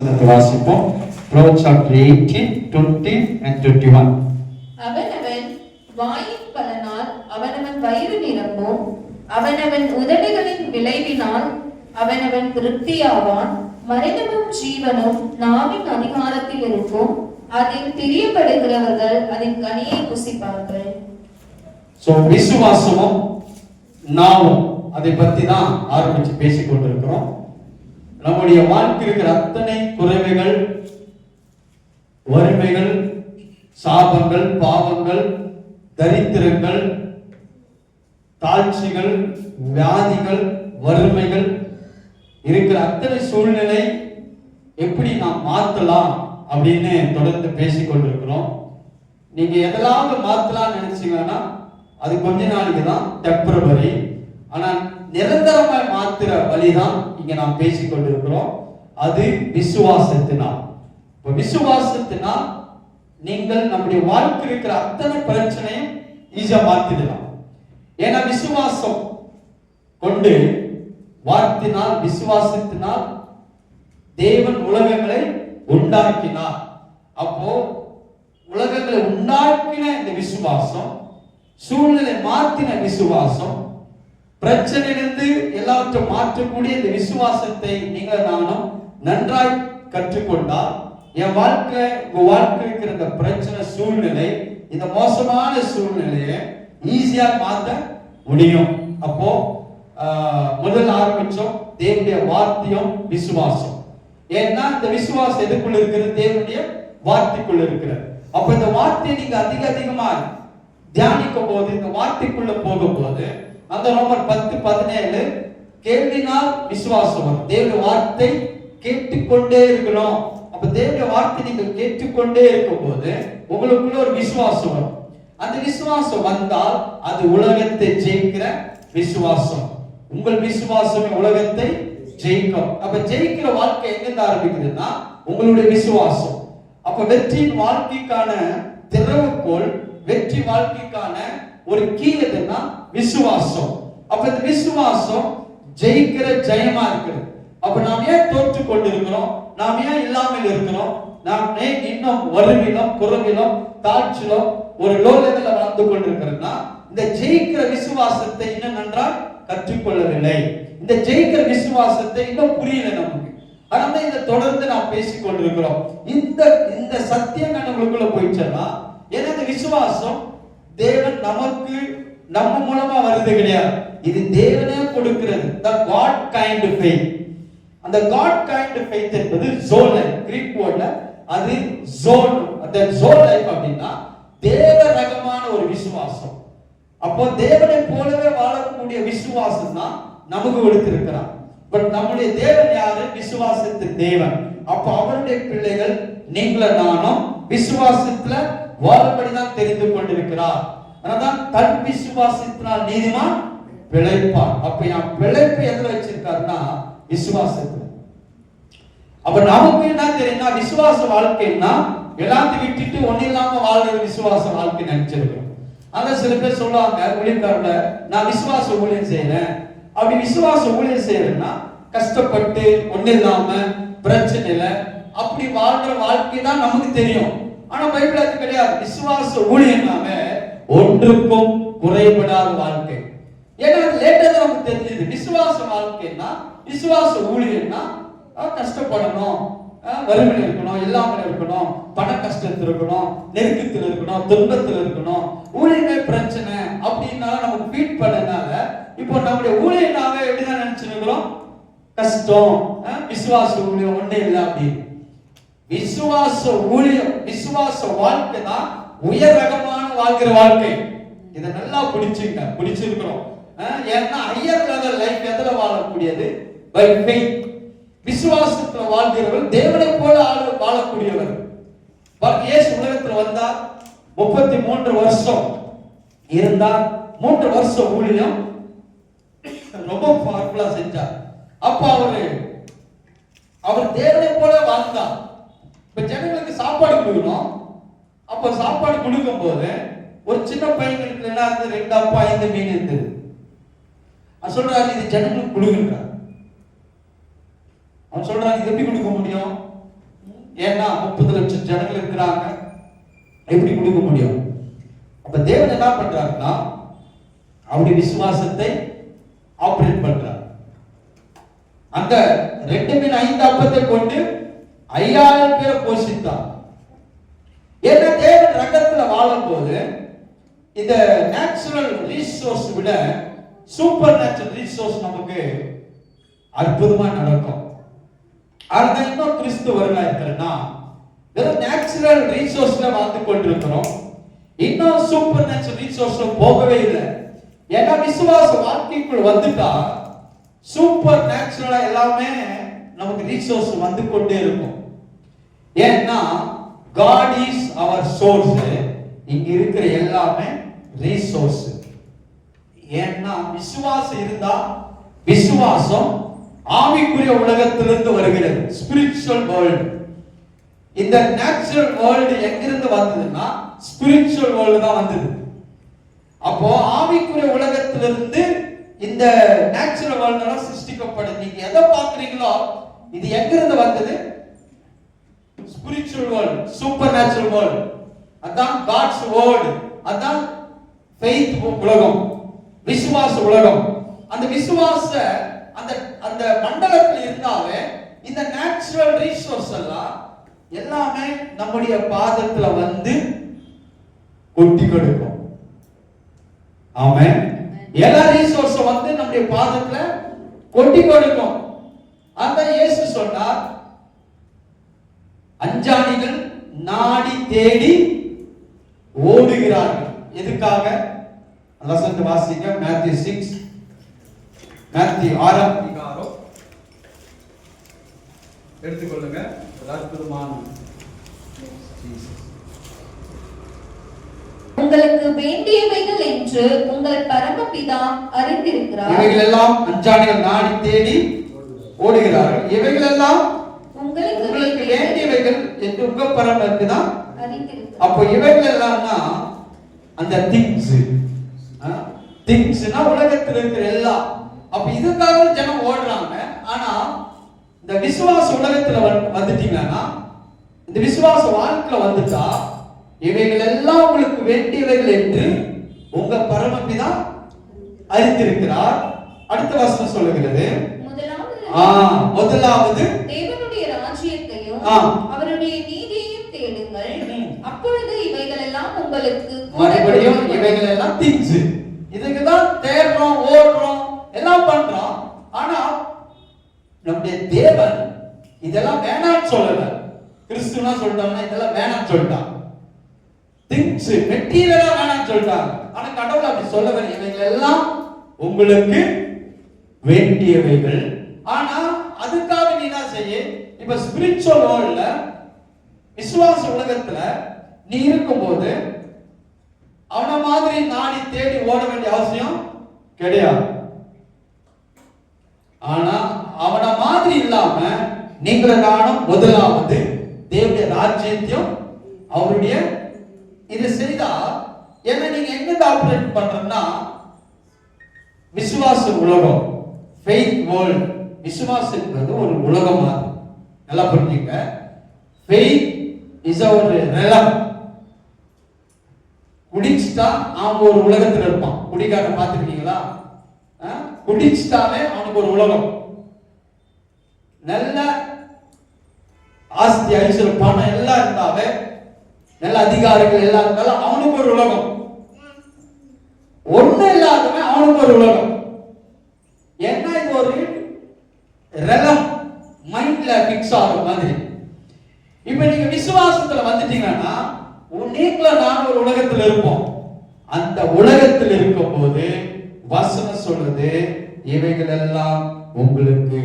வாசிப்போம். Proverbs chapter 18, 20 and 21. அவனவன் வாயின் பலனால் அவனவன் வயிறு நிரம்பும், அவனவன் உதடுகளின் விளைவினால் அவனவன் திருப்தியாவான். மரணமும் ஜீவனும் நாவின் அதிகாரத்தில் இருக்கும், அதில் பிரியப்படுகிறவர்கள் அதன் கனியை புசிப்பார்கள். விசுவாசமும் நாவும் அதை பத்தி தான் ஆரம்பிச்சு பேசிக் கொண்டிருக்கிறோம். நம்முடைய வாழ்க்கை இருக்கிற அத்தனை குறைவுகள், வறுமைகள், சாபங்கள், பாவங்கள், தரித்திரங்கள், தாழ்ச்சிகள், வியாதிகள், வறுமைகள் இருக்கிற அத்தனை சூழ்நிலை எப்படி நாம் மாத்தலாம் அப்படின்னு தொடர்ந்து பேசிக் கொண்டிருக்கிறோம். நீங்க எதெல்லாம் மாத்தலாம் நினைச்சீங்கன்னா அது கொஞ்ச நாளைக்கு தான், டெம்பரவரி. ஆனா நிரந்தரமாய் மாத்திர வழிதான் இங்க நாம் பேசிக் கொண்டிருக்கிறோம். அது விசுவாசத்தினால். இப்ப விசுவாசத்தினால் நீங்கள் நம்முடைய வாழ்க்கை இருக்கிற அத்தனை பிரச்சனையும் ஈஸியா மாத்திடலாம். ஏன்னா விசுவாசம் கொண்டு வார்த்தையினால், விசுவாசத்தினால் தேவன் உலகங்களை உண்டாக்கினார். அப்போ உலகங்களை உண்டாக்கின இந்த விசுவாசம், சூழ்நிலை மாற்றின விசுவாசம், பிரச்சனையிலிருந்து எல்லாவற்றையும் மாற்றக்கூடிய இந்த விசுவாசத்தை நீங்கள் நானும் நன்றாய் கற்றுக்கொண்டால் என் வாழ்க்கை, உங்க வாழ்க்கை இருக்கிற இந்த பிரச்சனை சூழ்நிலை, இந்த மோசமான சூழ்நிலையை ஈஸியா மாற்ற முடியும். அப்போ முதல் ஆரம்பிச்சோம் தேவனுடைய வார்த்தையும் விசுவாசம். ஏன்னா இந்த விசுவாசம் எதுக்குள்ள இருக்கிறது? தேவனுடைய வார்த்தைக்குள்ள இருக்கிறது. அப்ப இந்த வார்த்தையை நீங்க அதிகமா தியானிக்கும் போது, இந்த வார்த்தைக்குள்ள போகும்போது, அந்த ரோமர் 10:17 கேள்வினால் விசுவாசம் வரும். தேவனுடைய வார்த்தை கேட்டுக்கொண்டே இருக்கணும். அப்ப தேவனுடைய வார்த்தை நீங்கள் கேட்டுக்கொண்டே இருக்கும் போது உங்களுக்குள்ள ஒரு விசுவாசம் வரும். அந்த விசுவாசம் வந்தால் அது உலகத்தை ஜெயிக்கிற விசுவாசம். உங்கள் விசுவாசமே உலகத்தை ஜெயிக்கும். அப்ப ஜெயிக்கிற வாழ்க்கை எங்கிருந்து ஆரம்பிக்குதுன்னா உங்களுடைய விசுவாசம். அப்ப வெற்றியின் வாழ்க்கைக்கான திறவுகோல், வெற்றி வாழ்க்கைக்கான ஒரு கீ எதுன்னா விசுவாசம். அப்ப இந்த விசுவாசம் ஜெயிக்கிற ஜெயமா இருக்கிறது. அப்ப நாம் ஏன் தோற்று கொண்டிருக்கிறோம்? நாம் ஏன் இல்லாமல் இருக்கிறோம்? நாம் ஏன் இன்னும் வறுமையிலும், குறைவிலும், தாழ்ச்சியிலும் ஒரு லோ லெவல்ல வாழ்ந்து கொண்டிருக்கிறோம்னா இந்த ஜெயிக்கிற விசுவாசத்தை இன்னும் நன்றாக கற்றுக்கொள்ளவில்லை. இந்த ஜெயிக்கிற விசுவாசத்தை இன்னும் புரியல நமக்கு. அதனால இந்த தொடர்ந்து நாம் பேசிக் கொண்டிருக்கிறோம். இந்த சத்தியம் நம்மளுக்குள்ள போயிடுச்சுன்னா, ஏன்னா இந்த விசுவாசம் தேவன் நமக்கு நம்ம மூலமா வருது கிடையாது, இது தேவனே கொடுக்கிறது. the God kind of faith. அந்த God kind of faith என்பது zoe life, கிரீக் வேர்ட்ல அது zoe, அந்த zoe life அப்படின்னா தேவ ரகமான ஒரு விசுவாசம். அப்போ தேவனை போலவே வாழக்கூடிய விசுவாசம் தான் நமக்கு கொடுத்திருக்கிறார். பட் நம்முடைய தேவன் யாரு? விசுவாசத்தின் தேவன். அப்ப அவருடைய பிள்ளைகள் நீங்களும் நானும் விசுவாசத்துல வாழப்படிதான் தெரிந்து கொண்டிருக்கிறார். அதனால்தான் தன் விசுவாசத்தினால் நீதிமான் பிழைப்பான். அப்ப என் பிழைப்பு எதுல வச்சிருக்காருன்னா விசுவாசத்துல. அப்ப நமக்கு என்ன தெரியும்னா விசுவாச வாழ்க்கைன்னா எல்லாத்தையும் விட்டுட்டு ஒண்ணு இல்லாம வாழ்ற விசுவாச வாழ்க்கை நினைச்சிருக்கிறோம். ஆனா சில பேர் சொல்லுவாங்க ஊழியக்காரல, நான் விசுவாச ஊழியம் செய்யறேன். அப்படி விசுவாச ஊழியம் செய்யறேன்னா கஷ்டப்பட்டு ஒண்ணு இல்லாம பிரச்சனையில அப்படி வாழ்ற வாழ்க்கை தான் நமக்கு தெரியும். ஆனா பைபிள் அது கிடையாது. விசுவாச ஊழியம்னாவே ஒன்றுக்கும் குறைபடாத வாழ்க்கை. ஏன்னா லேட்டா தான் நமக்கு தெரிஞ்சது விசுவாச வாழ்க்கைன்னா, விசுவாச ஊழியம்னா கஷ்டப்படணும், வறுமையில் இருக்கணும், இல்லாமல் இருக்கணும், பண கஷ்டத்தில் இருக்கணும், நெருக்கத்தில் இருக்கணும், துன்பத்தில் இருக்கணும், ஊழியமே பிரச்சனை அப்படின்னா நமக்கு ஃபீட் பண்ணனால இப்போ நம்முடைய ஊழியனாவே எப்படிதான் நினைச்சிருக்கிறோம்? கஷ்டம், விசுவாச ஊழியம் ஒண்ணே இல்லை அப்படின்னு. விசுவாச ஊழியம், விசுவாச வாழ்க்கை தான் உயர் ரகமான வாழ்கிற வாழ்க்கை. இதை நல்லா பிடிச்சிருக்கிறோம். ஏன்னா ஹையர் லெவல் லைஃப் எதுல வாழக்கூடியது? By faith. விசுவாசத்துல வாழ்கிறவர் தேவனை போல வாழக்கூடியவர். இயேசு உலகத்துல வந்தார், 33 வருஷம் இருந்தார். 3 வருஷம் ஊழியம் ரொம்ப பவர்ஃபுல்லா செஞ்சார். அப்ப அவர் தேவனை போல வாழ்ந்தார். இப்ப ஜனங்களுக்கு சாப்பாடு கொடுக்கணும். அப்ப சாப்பாடு கொடுக்கும் போது ஒரு சின்ன பையனுக்கு என்ன இருந்தது? 2 அப்பா 5 மீன் இருந்தது. சொல்றாரு இது ஜனங்களுக்கு கொடுக்குறார். அவன் சொல்றான், இது எப்படி கொடுக்க முடியும்? ஏன்னா 30 லட்சம் ஜனங்கள் இருக்கிறாங்க, எப்படி கொடுக்க முடியும்? அப்ப தேவன் என்ன பண்றாருன்னா அவருடைய விசுவாசத்தை ஆபரேட் பண்றார். அந்த 2 மீன் 5 அப்பத்தை கொண்டு 5000 பேரை போஷித்தார். ஏன்னா தேவன் ரகத்துல வாழும் போது இந்த நேச்சுரல் ரிசோர்ஸ் விட சூப்பர் நேச்சுரல் ரிசோர்ஸ் நமக்கு அற்புதமா நடக்கும். அதுதான் இன்னும் கிறிஸ்து வருகை இருக்கிறனா வெறும் நேச்சுரல் ரிசோர்ஸ்ல வாழ்ந்து கொண்டிருக்கிறோம், இன்னும் சூப்பர் நேச்சுரல் ரிசோர்ஸ்ல போகவே இல்லை. ஏன்னா விசுவாச வாழ்க்கைக்குள் வந்துட்டா சூப்பர் நேச்சுரலா எல்லாமே நமக்கு ரிசோர்ஸ் வந்து கொண்டே இருக்கும். ஏன்னா God is our source. இங்க இருக்கிற எல்லாமே ரிசோர்ஸ். ஏன்னா விசுவாசம் இருந்தா, விசுவாசம் ஆவிக்குரிய உலகத்திலிருந்து வருகிறது, ஸ்பிரிச்சுவல் வேர்ல்ட். இந்த நேச்சுரல் வேர்ல்ட் எங்கிருந்து வந்ததுன்னா ஸ்பிரிச்சுவல் வேர்ல்ட் தான் வந்தது. அப்போ ஆவிக்குரிய உலகத்திலிருந்து இந்த நேச்சுரல் வேர்ல்ட் சிருஷ்டிக்கப்படுது. நீங்க எதை பார்க்கறீங்களோ இது எங்கிருந்து வந்தது? Spiritual world, super natural world. அதான் காட்ஸ் வேர்ல்ட், அதான் ஃபெய்த் உலகம், விசுவாச உலகம். அந்த விசுவாச அந்த அந்த மண்டலத்தில் இருந்தாவே இந்த நேச்சுரல் ரிசோர்ஸ் எல்லாம் எல்லாமே நம்முடைய பாதத்துல வந்து கொட்டி கொடுக்கும். ஆமென். எல்லா ரிசோர்ஸ் வந்து நம்முடைய பாதத்துல கொட்டி கொடுக்கும். அந்த இயேசு சொன்னார், அஞ்ஞானிகள் நாடி தேடி ஓடுகிறார்கள். எதுக்காக? வசனத்தை வாசிங்க. மேத்யூ 6, மேத்யூ 6ஆம் அதிகாரம் எடுத்துக்கொள்ளுங்க. அற்புதமான உங்களுக்கு வேண்டியவைகள் என்று உங்கள் பரமபிதா அறிந்திருக்கிறார். இவைகள் எல்லாம் அஞ்ஞானிகள் நாடி தேடி ஓடுகிறார்கள். இவைகள் எல்லாம் உங்களுக்கு வேண்டியவைகள் என்று உங்க பரமபிதா அறிந்திருக்கிறார். அப்போ இவைகள் எல்லாம்னா அந்த திங்ஸ்னா உலகத்தில் இருக்கிற எல்லாம். அப்ப இதுக்காக ஜனம் ஓடுறாங்க. ஆனா இந்த விசுவாச உலகத்துல வந்துட்டீங்கன்னா, இந்த விசுவாச வாழ்க்கையில வந்துட்டா இவைகள் எல்லாம் உங்களுக்கு வேண்டியவைகள் என்று உங்க பரமபிதா அறிந்திருக்கிறார். அடுத்த வசனம் சொல்லுகிறது, முதலாவது தேவனுடைய ராஜ்யத்தையும் அவருடைய நீதியையும் தேடுங்கள், அப்பொழுது இவைகள் எல்லாம் உங்களுக்கு. மறுபடியும் இவைகள் எல்லாம் திங்ஸ். இதுக்கு தான் தேடுறோம், ஓடுறோம், எல்லாம் பண்றோம். ஆனா நம்முடைய தேவன் இதெல்லாம் வேணாம்னு சொல்லல. கிறிஸ்துவனா சொல்லிட்டாங்கன்னா இதெல்லாம் வேணாம்னு சொல்லிட்டான். திங்ஸ் மெட்டீரியலா வேணாம்னு சொல்லிட்டாங்க. ஆனா கடவுள் அப்படி சொல்லவே, இவைகள் எல்லாம் உங்களுக்கு வேண்டியவைகள். ஆனா அதுக்காக நீ என்ன செய்ய? இப்ப ஸ்பிரிச்சுவல் வேர்ல்ட்ல, விசுவாச உலகத்துல நீ இருக்கும்போது அவன மாதிரி நாடி தேடி ஓட வேண்டிய அவசியம் கிடையாது. ஆனா அவன மாதிரி இல்லாம நீங்களும் நானும் முதலாவது தேவனுடைய ராஜ்யத்தையும் அவருடைய இது செய்தா, ஏன்னா நீங்க எங்க ஆபரேட் பண்றீங்கன்னா விசுவாச உலகம், ஃபெய்த் வேர்ல்ட். விசுவாசம் என்பது ஒரு உலகம் மாதிரி. நல்லா புரிஞ்சுங்க. ஃபெய்த் இஸ் ஒரு நிலம். குடிச்சிட்டா அவன் ஒரு உலகத்தில் இருப்பான். குடிக்காரன் பார்த்துருக்கீங்களா? குடிச்சிட்டாலே அவனுக்கு ஒரு உலகம். நல்ல ஆஸ்தி ஐஸ்வர்யம் பணம் எல்லாம் இருந்தாவே, நல்ல அதிகாரிகள் எல்லாம் இருந்தாலும் அவனுக்கு ஒரு உலகம். ஒண்ணு இல்லாதவன் அவனுக்கு ஒரு உலகம். ஏன்னா இது ஒரு ரெலம், மைண்ட்ல பிக்ஸ் ஆகிற மாதிரி. இப்ப நீங்க விசுவாசத்துல வந்துட்டீங்கன்னா நீங்களும் நான் ஒரு உலகத்தில் இருப்போம். அந்த உலகத்தில் இருக்கும் போது வசனம் சொல்லுது, இவைகள் எல்லாம் உங்களுக்கு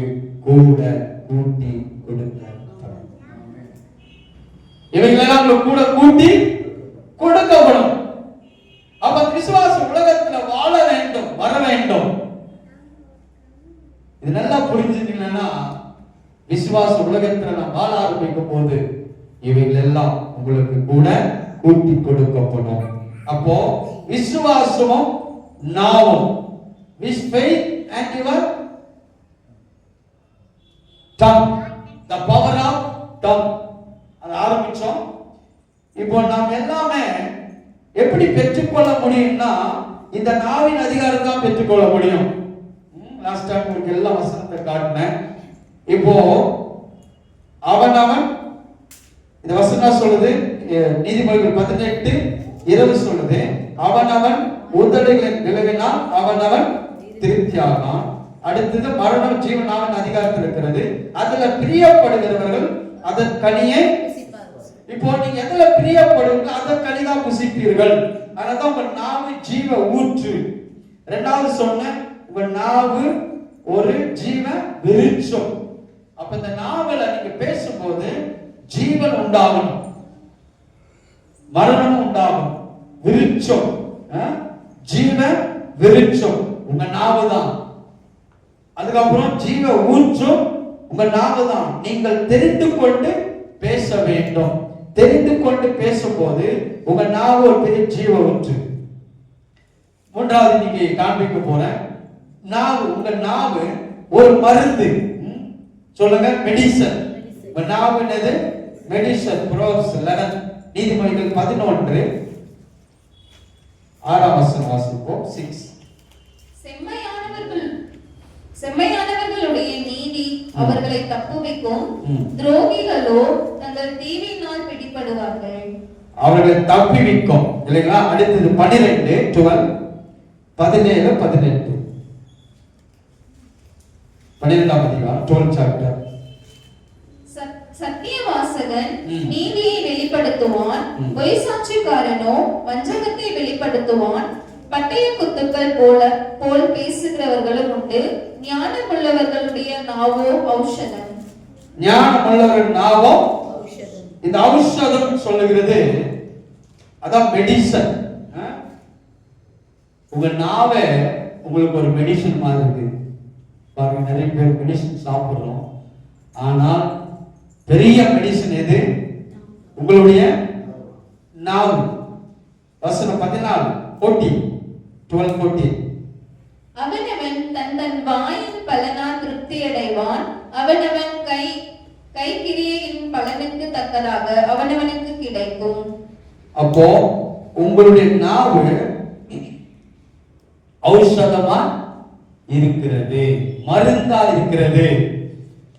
கூட கூட்டி கொடுக்கப்படும். இவைகள் எல்லாம் உங்களுக்கு கூட கூட்டி கொடுக்கப்படும். அப்ப விசுவாச உலகத்துல வாழ வேண்டும், வர வேண்டும். இது நல்லா புரிஞ்சுட்டீங்கன்னா, விசுவாச உலகத்துல நாம் வாழ ஆரம்பிக்கும் போது இவைகள் எல்லாம் உங்களுக்கு கூட கூட்டி கொடுக்கப்படும். அப்போ விசுவாசமும் நாவும், with faith and your tongue, the power of tongue. இப்போ நாம் எல்லாமே எப்படி பெற்றுக்கொள்ள முடியும்னா இந்த நாவின் அதிகாரம் தான் பெற்றுக்கொள்ள முடியும். லாஸ்ட் டைம் உங்களுக்கு எல்லா வசனத்தை காட்டினேன். இப்போ அவனவன் இந்த வசனம் சொல்லுது, நீதிமொழிகள் 18:20 சொல்லுது, அவனவன் உதடுகளின் விளைவினால் அவனவன் திருப்தியாகான். அடுத்தது மரணம் ஜீவனாவின் அதிகாரத்தில் இருக்கிறது, அதுல பிரியப்படுகிறவர்கள் அதன் கனியை. இப்போ நீங்க எதுல பிரியப்படுவீங்க அதன் கனிதான் புசிப்பீர்கள். அதனாலதான் உங்க நாவு ஜீவ ஊற்று. இரண்டாவது சொன்ன உங்க நாவு ஒரு ஜீவ விருட்சம். அப்ப இந்த நாவல நீங்க பேசும்போது ஜீவன் உண்டாகணும், மரணம் உண்டாகும். விருட்சம், ஜீவ விருட்சம் உங்க நாவு தான். அதுக்கப்புறம் ஜீவ ஊற்றும் உங்க நாவு தான். நீங்கள் தெரிந்து கொண்டு பேச வேண்டும். தெரிந்து கொண்டு பேசும்போது உங்க நாவு ஒரு பெரிய ஜீவ ஊற்று. மூன்றாவது நீங்க காண்பிக்க போறேன், நாவு, உங்க நாவு ஒரு மருந்து. சொல்லுங்க, மெடிசன். உங்க நாவு என்னது? மெடிசன். ப்ரோவ்ஸ் 11, நீதிமொழிகள் 11:6 வாசிப்போம். 6. செம்மையானவர்களுடைய நீதி அவர்களை தப்புவிக்கும், துரோகிகளோ தங்கள் தீவினால் பிடிபடுவார்கள். அவர்களை தப்புவிக்கும் இல்லைங்களா? அடுத்தது 12, 12, 17, 18. 12ஆம் அதிகாரம், 12 சாப்டர். சத்தியவாசகன் நீதியை வெளிப்படுத்துவான், பொய் சாட்சிக்காரனோ வஞ்சகத்தை வெளிப்படுத்துவான். பட்டய குத்துக்கள் போல் பேசுகிறவர்களும் உண்டு, ஞானமுள்ளவர்களுடைய நாவோ ஔஷதம். ஞானமுள்ளவர்கள் நாவோ ஔஷதம். இந்த ஔஷதம் சொல்லுகிறது அதான் மெடிசன். உங்க நாவே உங்களுக்கு ஒரு மெடிசன் மாதிரி இருக்கு. பாருங்க, நிறைய பேர் மெடிசன் சாப்பிடுறோம், ஆனால் பெரிய மெடிசன் எது? உங்களுடைய நாவு. வசனம் 14, 12:14. அவனவன் தன் வாயின் பலனால் திருப்தி அடைவான், அவனவன் கைக்கிரியையின் பலனுக்கு தக்கதாக அவனவனுக்கு கிடைக்கும். அப்போ உங்களுடைய நாவு ஔஷதமா இருக்கிறது, மருந்தா இருக்கிறது.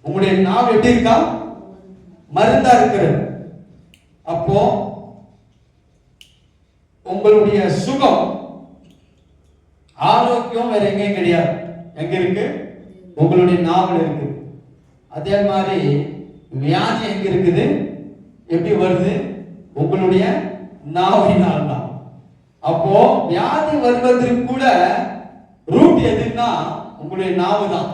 உங்களுடைய நாவு எப்படி இருக்கா? மருந்தா இருக்கிறது. அப்போ உங்களுடைய சுகம், ஆரோக்கியம் வேற எங்கேயும் கிடையாது. எங்க இருக்கு? உங்களுடைய நாவல் இருக்கு. அதே மாதிரி வியாதி எங்க இருக்குது? எப்படி வருது? உங்களுடைய நாவினால் தான். அப்போ வியாதி வருவதற்கு கூட ரூட் எதுன்னா உங்களுடைய நாவு தான்.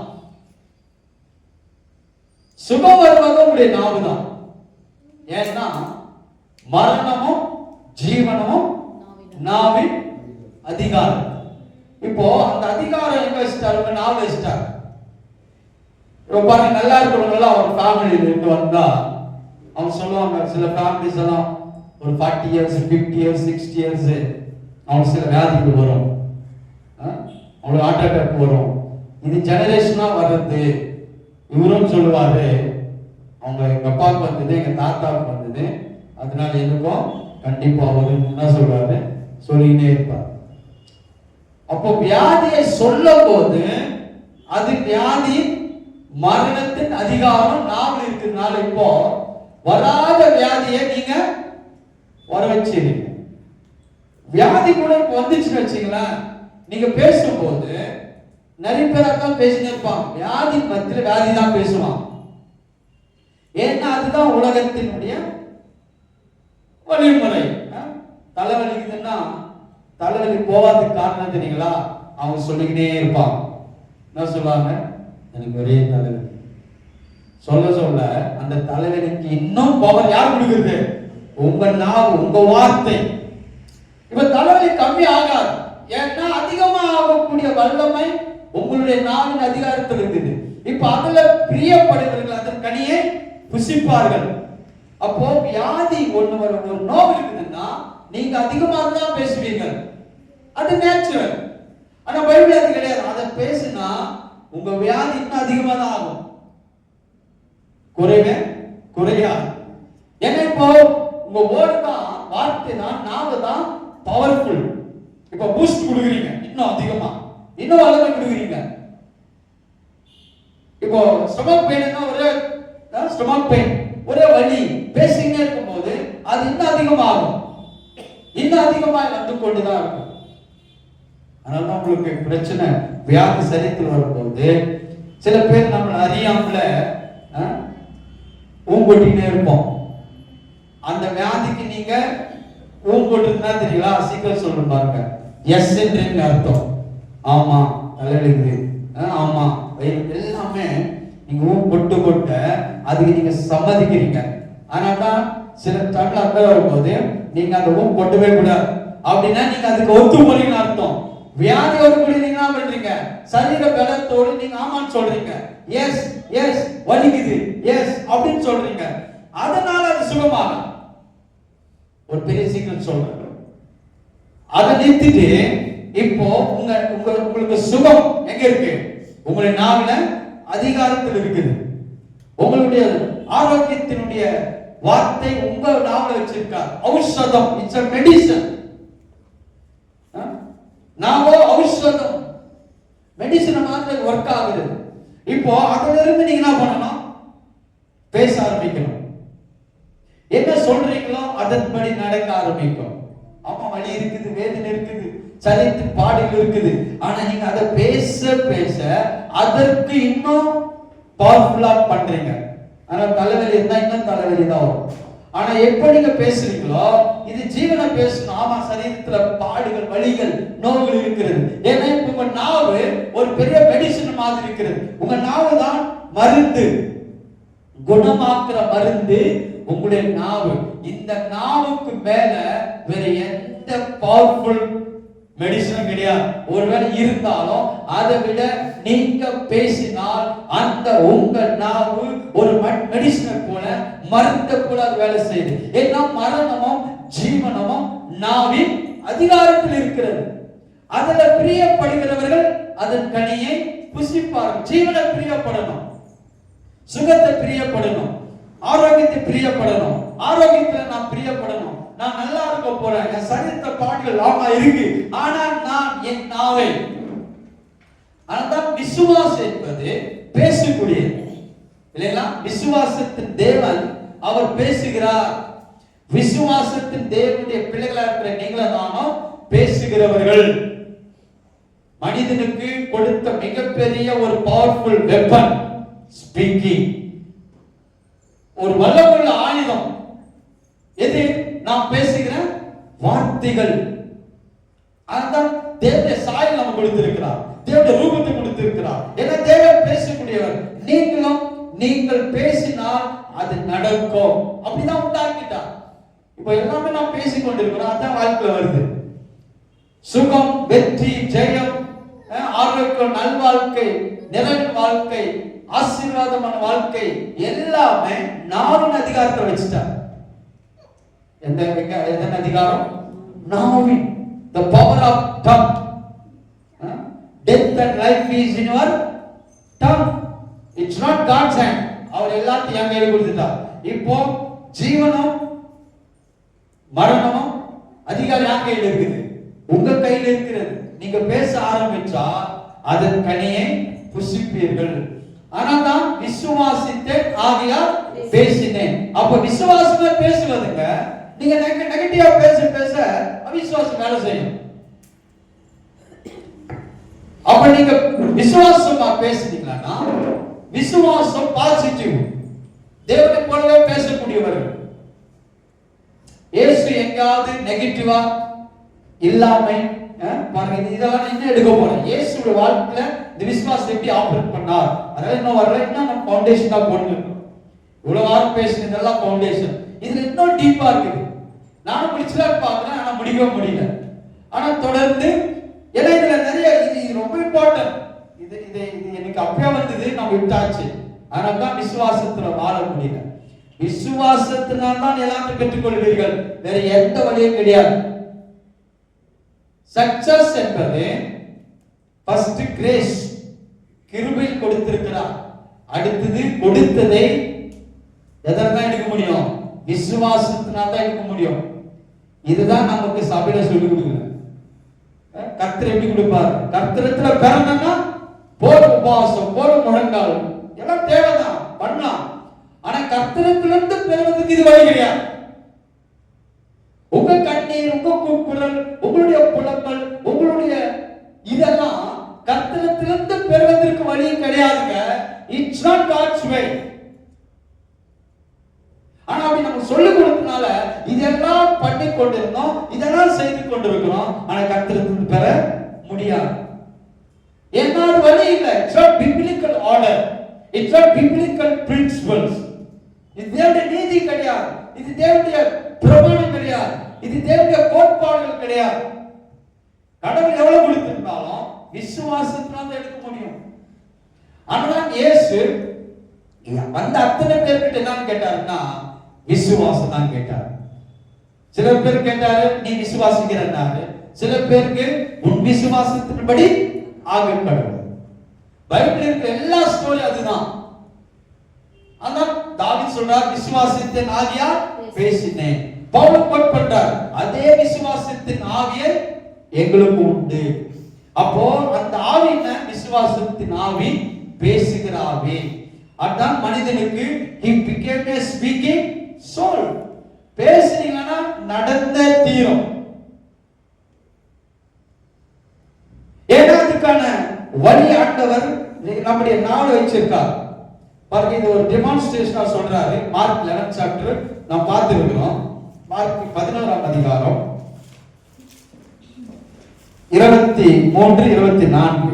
சுகம் வருவது உங்களுடைய நாவு தான். ஏன்னா மரணமும் ஜீவனமும் நாவின் அதிகாரம். இப்போ அந்த அதிகாரம் எங்க வச்சிட்டாரு? நாவு வச்சிட்டாரு. ரொம்ப நல்லா இருக்கிறவங்க ஒரு ஃபேமிலியில இருந்து வந்தா அவங்க சொல்லுவாங்க, சில ஃபேமிலிஸ் எல்லாம் ஒரு 40 years 50 years 60 years அவங்க சில வியாதிகள் வரும், அவங்களுக்கு ஹார்ட் அட்டாக் வரும். இது ஜெனரேஷனா வர்றது. இவரும் சொல்லுவாரு, அவங்க எங்க அப்பாவுக்கு வந்தது, எங்க தாத்தாவுக்கு வந்தது, அதனால எனக்கும் கண்டிப்பா வரும் என்ன சொல்றாரு, சொல்லினே இருப்பார். அப்போ வியாதியை சொல்லும் போது அது வியாதி மரணத்தின் அதிகாரம் நாவில் இருக்கிறதுனால இப்போ வராத வியாதியை நீங்க வர வச்சிருக்கீங்க. வியாதி கூட இப்போ வந்துச்சுன்னு வச்சுங்களேன், நீங்க பேசும்போது நிறைய பேர் தான் பேசினே இருப்பாங்க. வியாதி மத்தியில் வியாதி தான் பேசுவான். ஏன்னா அதுதான் உலகத்தினுடைய வழிமுறை. தலைவலிக்குதுன்னா தலைவலி போவாதுக்கு காரணம் தெரியுங்களா? அவங்க சொல்லிக்கிட்டே இருப்பாங்க. என்ன சொல்லுவாங்க? எனக்கு ஒரே தலைவலி. சொல்ல சொல்ல அந்த தலைவலிக்கு இன்னும் பவர் யார் கொடுக்குறது? உங்க நாவு, உங்க வார்த்தை. இப்ப தலைவலி கம்மி ஆகாது. ஏன்னா அதிகமா ஆகக்கூடிய வல்லமை உங்களுடைய நாவின் அதிகாரத்தில் இருக்குது. இப்ப அதுல பிரியப்படுகிறவர்கள் அதன் கனியை புசிப்பார்கள். அப்போ வியாதி ஒண்ணு வர ஒரு நோய் இருக்குதுன்னா நீங்க அதிகமாக தான் பேசுவீங்க, அது நேச்சுரல். ஆனா பைபிள் அது கிடையாது. அதை பேசினா உங்க வியாதி இன்னும் அதிகமா தான் ஆகும், குறைவே குறையாது. ஏன்னா இப்போ உங்க வேர்டு தான் வார்த்தை தான், நாவு தான் பவர்ஃபுல். இப்ப பூஸ்ட் கொடுக்குறீங்க, இன்னும் அதிகமா இன்னும் வல்லமை கொடுக்குறீங்க. இப்போ ஸ்டொமக் பெயின்னா ஒரே ஸ்டொமக் பெயின், ஒரே வலி பேசிக்கிட்டே இருக்கும்போது அது இன்னும் அதிகமாகும், இன்னும் அதிகமாக வந்து கொண்டுதான் இருக்கும். அதனால உங்களுக்கு பிரச்சனை வியாதி சரீரத்தில் வரும்போது சில பேர் நம்ம அறியாமல ஊங்கொட்டினே இருப்போம். அந்த வியாதிக்கு நீங்க ஊங்கொட்டுனா தெரியல, சீக்கிரம் சொல்ற பாருங்க. எஸ் என்று அர்த்தம். ஆமா தலைவலிக்குது, ஆமா எல்லாமே நீங்க கொட்டு கொட்ட அதுக்கு நீங்க சம்மதிக்கிறீங்க. ஆனாதான் சில டைம்ல அங்க வரும்போது நீங்க அந்த கொட்டவே கூடாது அப்படின்னா நீங்க அதுக்கு ஒத்துமொழின்னு அர்த்தம். வியாதி வரும்போது நீங்க என்ன பண்றீங்க? சரீர பலத்தோடு நீங்க ஆமான்னு சொல்றீங்க. எஸ் எஸ் வலிக்குது எஸ் அப்படின்னு சொல்றீங்க. அதனால அது சுகமாகும். ஒரு பெரிய சீக்கிரம் சொல்றேன், அதை நிறுத்திட்டு இப்போ உங்களுக்கு சுகம் எங்க இருக்கு? உங்களுடைய நாவில அதிகாரத்தில் இருக்குது. உங்களுடைய ஆரோக்கியத்தினுடைய வார்த்தை உங்க நாவில வச்சிருக்கார். ஔஷதம், இட்ஸ் a மெடிசன். நாவோ ஔஷதம், மெடிசன் மாதிரி ஒர்க் ஆகுது. இப்போ அதுல இருந்து நீங்க என்ன பண்ணணும்? பேச ஆரம்பிக்கணும். என்ன சொல்றீங்களோ அதன்படி நடக்க ஆரம்பிக்கும். ஆமா வலி இருக்குது, வேதனை இருக்குது, சரீரத்தின் பாடுகள் இருக்குது, ஆனா நீங்க அதை பேச பேச அதற்கு இன்னும் பவர்ஃபுல்லா பண்றீங்க. ஆனா தலைவலி இருந்தா இன்னும் தலைவலி தான் வரும். ஆனா எப்ப நீங்க பேசுறீங்களோ இது ஜீவனை பேசணும். ஆமா சரீரத்துல பாடுகள், வலிகள், நோய்கள் இருக்கிறது. ஏன்னா உங்க நாவு ஒரு பெரிய மெடிசன் மாதிரி இருக்கிறது. உங்க நாவு தான் மருந்து, குணமாக்குற மருந்து உங்களுடைய நாவு. இந்த நாவுக்கு மேல வேற எந்த பவர்ஃபுல் மெடிசன் கிடையாது. ஒருவேளை இருந்தாலும் அதை விட நீங்க பேசினால் அந்த உங்க நாவு ஒரு மெடிசனை போல, மருந்தை போல அது வேலை செய்யுது. ஏன்னா மரணமும் ஜீவனமும் நாவின் அதிகாரத்தில் இருக்கிறது. அதுல பிரியப்படுகிறவர்கள் அதன் கனியை புசிப்பார்கள். ஜீவனை பிரியப்படணும், சுகத்தை பிரியப்படணும், ஆரோக்கியத்தை பிரியப்படணும். ஆரோக்கியத்துல நான் பிரியப்படணும். நான் நல்லா இருக்க போறேன், என் சரீரத்த பாடுகள் ஆமா இருக்கு, ஆனால் நான் என் நாவை. ஆனால் விசுவாசம் என்பது பேசக்கூடியது இல்லைங்களா? விசுவாசத்தின் தேவன் அவர் பேசுகிறார். விசுவாசத்தின் தேவனுடைய பிள்ளைகளா இருக்கிற நீங்கள நானும் பேசுகிறவர்கள். மனிதனுக்கு கொடுத்த மிகப்பெரிய ஒரு பவர்ஃபுல் வெப்பன் ஸ்பீக்கிங். ஒரு வல்லமுள்ள ஆயுதம் எது? நாம் பேசுகிற வார்த்தைகள். அதான் தேவனுடைய சாயல் நம்ம கொடுத்திருக்கிறார், தேவனுடைய ரூபத்தை கொடுத்திருக்கிறார். ஏன்னா தேவன் பேசக்கூடியவர். நீங்களும் நீங்கள் பேசினால் அது நடக்கும். அப்படிதான் உண்டாக்கிட்டார். இப்போ எல்லாமே நாம் பேசிக் கொண்டிருக்கிறோம், அதான் வாழ்க்கையில வருது. சுகம், வெற்றி, ஜெயம், ஆரோக்கியம், நல்வாழ்க்கை, நிறைவு வாழ்க்கை, ஆசீர்வாதமான வாழ்க்கை எல்லாமே நாவின் அதிகாரத்தை வச்சுட்டார். எந்த அதிகாரம்? நாவின். The power of tongue. Death and life is in your tongue. It's not God's hand. அவர் எல்லாத்தையும் என் கையில் கொடுத்துட்டார். இப்போ ஜீவனும் மரணமும் அதிகாரம் யார் கையில் இருக்குது? உங்க கையில் இருக்கிறது. நீங்க பேச ஆரம்பிச்சா அதன் கனியை புசிப்பீர்கள். ஆனாதான் விசுவாசித்தேன் ஆகையால் பேசினேன். அப்ப விசுவாசமா பேசுவதுங்க. நீங்க நெகட்டிவா பேச பேச அவிசுவாசம் வேலை செய்யும். அப்ப நீங்க விசுவாசமா பேசுனீங்கன்னா விசுவாசம் பாசிட்டிவ். தேவனை போலவே பேசக்கூடியவர்கள். இயேசு எங்காவது நெகட்டிவா இல்லாமை பாருங்க, இதெல்லாம் என்ன எடுக்க போறேன். இயேசுடைய வாழ்க்கையில இந்த விசுவாசம் எப்படி ஆபரேட் பண்ணார், அதெல்லாம் இன்னும் வரல. இன்னும் நம்ம ஃபவுண்டேஷன் தான் போட்டுருக்கோம். இவ்வளவு வாரம் பேசினதெல்லாம் ஃபவுண்டேஷன். இதுல இன்னும் டீப்பா இருக்குது. நானும் முடிச்சுதான் பார்க்கிறேன், ஆனா முடிக்க முடியல. ஆனா தொடர்ந்து ஏன்னா இதுல நிறைய இது ரொம்ப இம்பார்ட்டன்ட். இது இது எனக்கு அப்பயே வந்தது, நம்ம விட்டாச்சு. அதனால தான் விசுவாசத்துல வாழ முடியல. விசுவாசத்தினால் தான் எல்லாத்தையும் பெற்றுக்கொள்வீர்கள், வேற எந்த வழியும் கிடையாது. சக்சஸ் என்பது ஃபர்ஸ்ட் கிரேஸ், கிருபை கொடுத்திருக்கிறார். அடுத்தது கொடுத்ததை எதற்காக எடுக்க முடியும்? விசுவாசத்தினால் தான் எடுக்க முடியும். இதுதான் நமக்கு சபையில சொல்லி கொடுக்குறேன். கர்த்தர் எப்படி கொடுப்பாரு? கர்த்தரத்துல பிறந்தா போர் உபவாசம், போர் முழங்கால் எல்லாம் தேவைதான், பண்ணலாம். ஆனா கர்த்தரத்திலிருந்து பெறுவதற்கு இது வழி கிடையாது. உங்க கண்ணீர், உங்க கூக்குரல், உங்களுடைய புலம்பல், உங்களுடைய இதெல்லாம் கர்த்தரத்திலிருந்து பெறுவதற்கு வழி கிடையாதுங்க. It's not God's way. ஆனா அப்படி நம்ம சொல்லிக் கொடுத்தனால இதெல்லாம் பண்ணி கொண்டிருந்தோம், இதெல்லாம் செய்து கொண்டிருக்கிறோம். ஆனா கர்த்தரத்திலிருந்து பெற முடியாது. ஏன்னா அது வழி இல்லை. It's not biblical order, it's not biblical principles. இது தேவனுடைய நீதி கிடையாது, இது தேவனுடைய பிரமாணம் கிடையாது, இது தேவனுடைய கோட்பாடுகள் கிடையாது. கடவுள் எவ்வளவு கொடுத்திருந்தாலும் விசுவாசத்தினால தான் எடுக்க முடியும். ஆனால் இயேசு வந்த அத்தனை பேர்கிட்ட என்னன்னு கேட்டாருன்னா விசுவாசம் தான் கேட்டார். சில பேர் கேட்டாரு நீ விசுவாசிக்கிறன்னாரு, சில பேருக்கு உன் விசுவாசத்தின்படி ஆகும் கடவுள். பைபிள் இருக்க எல்லா ஸ்டோரி அதுதான். அதான் தாவீது சொல்றார் விசுவாசத்தின் ஆவியா பேசினேன். பவுல் கோட் பண்றார் அதே விசுவாசத்தின் ஆவியை எங்களுக்கு உண்டு. அப்போ அந்த ஆவி என்ன? விசுவாசத்தின் ஆவி, பேசுகிற ஆவி. அதான் மனிதனுக்கு he became a speaking soul. பேசுனீங்கன்னா நடந்த தீரும். ஏன்னா அதுக்கான வழி ஆண்டவர் நம்முடைய நாடு வச்சிருக்கார். பாருங்க, இது ஒரு டெமான்ஸ்ட்ரேஷனா சொல்றாரு. மார்க் 11 சாப்டர் நாம் பார்த்திருக்கிறோம். மார்க் 11ஆம் அதிகாரம் 23, 24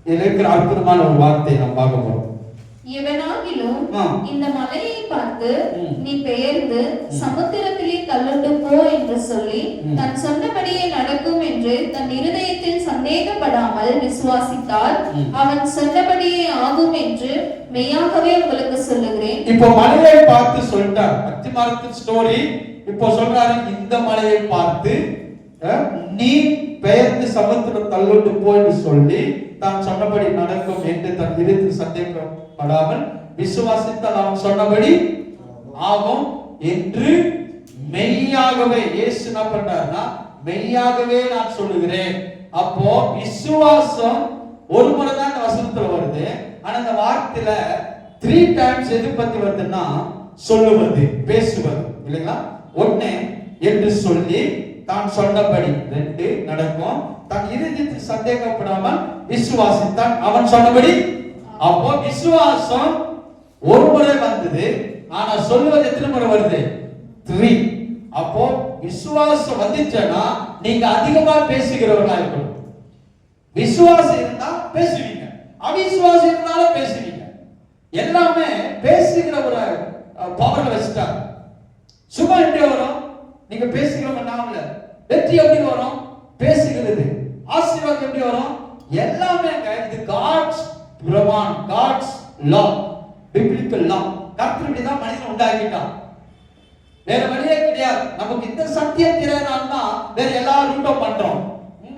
இதுல இருக்கிற அற்புதமான ஒரு வார்த்தையை நாம் பார்க்க போறோம். எவனாகிலும் இந்த மலையை பார்த்து நீ பெயர்ந்து சமுத்திரத்திலே தள்ளுண்டு போ என்று சொல்லி தன் சொன்னபடியே நடக்கும் என்று தன் இருதயத்தில் சந்தேகப்படாமல் விசுவாசித்தால் அவன் சொன்னபடியே ஆகும் என்று மெய்யாகவே உங்களுக்கு சொல்லுகிறேன். இப்போ மலையை பார்த்து சொல்லிட்டார். அத்திமரத்தின் ஸ்டோரி இப்போ சொல்றாரு. இந்த மலையை பார்த்து நீ பெயர்ந்து சமுத்திரம் தள்ளுண்டு போ என்று சொல்லி தான் சொன்னபடி நடக்கும் என்று தன் இருதயத்தில் சந்தேகப்படாமல் விசுவாசித்தால் அவன் சொன்னபடி ஆகும் என்று மெய்யாகவே இயேசு என்ன பண்றாருன்னா மெய்யாகவே நான் சொல்லுகிறேன். அப்போ விசுவாசம் ஒரு முறை தான் இந்த வசனத்துல வருது. ஆனா இந்த வார்த்தையில 3 டைம்ஸ் எது பத்தி வருதுன்னா சொல்லுவது, பேசுவது இல்லைங்களா? ஒண்ணு என்று சொல்லி தான் சொன்னபடி, 2 நடக்கும் தன் இருதயத்தில் சந்தேகப்படாமல் விசுவாசித்தான் அவன் சொன்னபடி. அப்போ விசுவாசம் ஒரு முறை வந்தது, ஆனா சொல்லுவது எத்தனை முறை வருது? 3. அப்போ விசுவாசம் வந்துச்சுன்னா நீங்க அதிகமா பேசுகிறவர்களா இருக்கணும். விசுவாசம் இருந்தா பேசுவீங்க, அவிசுவாசம் இருந்தாலும் பேசுவீங்க. எல்லாமே பேசுகிற ஒரு பவர்ல வச்சுட்டாங்க. சுகம் எப்படி வரும்? நீங்க பேசுகிறவங்க. வெற்றி எப்படி வரும்? பேசுகிறது. ஆசீர்வாதம் எப்படி வரும்? எல்லாமே இது காட்ஸ் பிரமாணம், காட்ஸ் லா, பிப்ளிக்கல் லா. கர்த்தர் இப்படி தான் மனிதனை உண்டாக்கிட்டான். வேற வழியே கிடையாது. நமக்கு இந்த சத்தியம் தெரியாதனால வேற எல்லா ரூட்டும் பண்றோம்,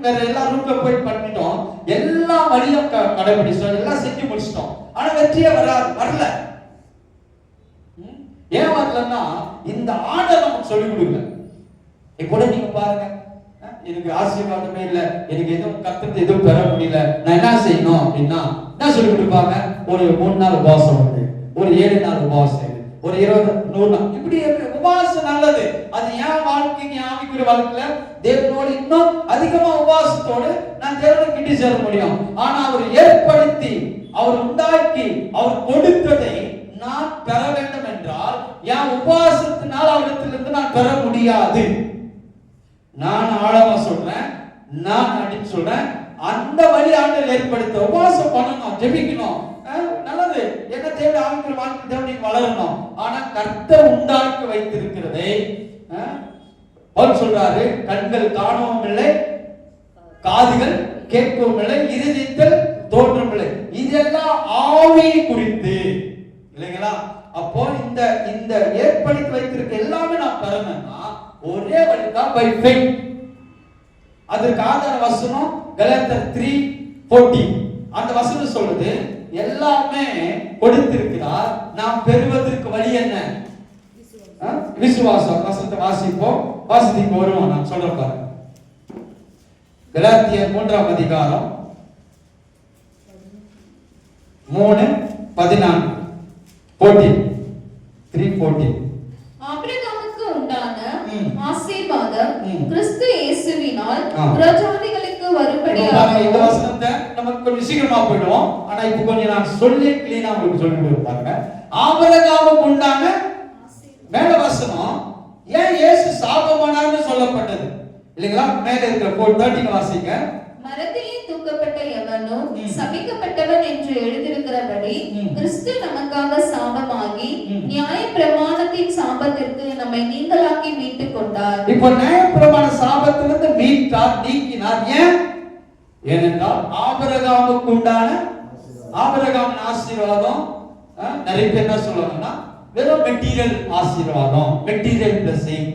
வேற எல்லா ரூட்ல போய் பண்ணிட்டோம், எல்லா வழியும் கடைபிடிச்சோம், எல்லாம் செஞ்சு முடிச்சிட்டோம். ஆனா வெற்றியே வரல. ஏன் வரலன்னா இந்த ஆர்டர் நமக்கு சொல்லிக் கொடுக்கல. இப்போ நீங்க பாருங்க, எனக்கு ஆசீர்வாதமே இல்ல, எனக்கு எதுவும் கர்த்தர் எதுவும் பெற முடியல, நான் என்ன செய்யணும் அப்படின்னா என்ன சொல்லி கொடுப்பாங்க? ஒரு 3 நாள் உபவாசம் உண்டு, ஒரு 7 நாள் உபவாசம், ஒரு 20 100 நாள். இப்படி உபவாசம் நல்லது. அது என் வாழ்க்கைக்கு, ஆவிக்குரிய வாழ்க்கையில தேவனோடு இன்னும் அதிகமா உபவாசத்தோடு நான் தேவனை கிட்டி சேர முடியும். ஆனா அவர் ஏற்படுத்தி, அவர் உண்டாக்கி, அவர் கொடுத்ததை நான் பெற வேண்டும் என்றால் என் உபவாசத்தினால் அவரிடத்திலிருந்து நான் பெற முடியாது. நான் ஆழமா சொல்றேன், நான் அப்படின்னு சொல்றேன். அந்த வழி ஆண்டவர் ஏற்படுத்த உபவாசம் பண்ணணும், ஜெபிக்கணும், நல்லது. என்ன தேவை? ஆவிக்குரிய வாழ்க்கை தேவனை வளரணும். ஆனா கர்த்தர் உண்டாக்கி வைத்திருக்கிறதை பவுல் சொல்றாரு, கண்கள் காணவும் இல்லை, காதுகள் கேட்கவும் இல்லை, இருதயத்தில் தோன்றவும் இல்லை. இதெல்லாம் ஆவி குறித்து இல்லைங்களா? அப்போ இந்த இந்த ஏற்படுத்தி வைத்திருக்க எல்லாமே நான் பெறணும்னா ஒரே வழிதான், பை ஃபெய்த். அதுக்கு ஆதார வசனம் கலாத்தியர் 3:14. அந்த வசனம் சொல்லுது எல்லாமே கொடுத்திருக்கிறார், நாம் பெறுவதற்கு வழி என்ன? விசுவாசம். வசனத்தை வாசிப்போம். வாசித்து வருவோம். நான் சொல்ற பாருங்க. கலாத்தியர் 3ஆம் அதிகாரம் 3:14 3:14. ஆபிரகாமுக்கு உண்டான ஆசீர்வாதம் கிறிஸ்து இயேசுவினால் புறஜாதிகளுக்கு வரும்படியாக. இந்த வசனத்தை நமக்கு கொஞ்சம் சீக்கிரமா போயிடுவோம். ஆனா இப்போ கொஞ்சம் நான் சொல்லி கிளீனா உங்களுக்கு சொல்லிட்டு பாருங்க. ஆபிரகாமுக்கு உண்டான மேல வசனம் ஏன் இயேசு சாபமானார்னு சொல்லப்பட்டது இல்லைங்களா? மேல இருக்கிற 4:13 வாசிங்க. மரத்திலே தூக்கப்பட்ட எவனும் சபிக்கப்பட்டவன் என்று எழுதியிருக்கிறபடி கிறிஸ்து நமக்காக சாபமாகி நியாய பிரமாணத்தின் சாபத்திற்கு நம்மை நீங்களாக்கி மீட்டுக் கொண்டார். இப்போ நியாய பிரமாண சாபத்திலிருந்து மீட்டார், நீக்கினார். ஏன்? ஏனென்றால் ஆபிரகாமுக்கு உண்டான ஆபிரகாமின் ஆசீர்வாதம் நிறைய பேர் என்ன சொல்லுவாங்கன்னா வெறும் மெட்டீரியல் ஆசீர்வாதம், மெட்டீரியல் பிளஸிங்.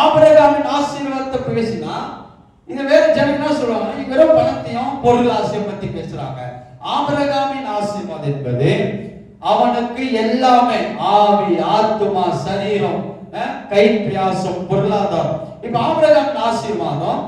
ஆபிரகாமின் ஆசீர்வாதத்தை பேசினா இது வேற ஜனங்க என்ன சொல்லுவாங்க, வெறும் பணத்தையும் பொருள் ஆசையும் பத்தி பேசுறாங்க. ஆபிரகாமின் ஆசீர்வாதம் என்பது அவனுக்கு எல்லாமே ஆவி, ஆத்துமா, சரீரம், கை பிரயாசம், பொருளாதாரம். இப்ப ஆபிரகாமின் ஆசீர்வாதம்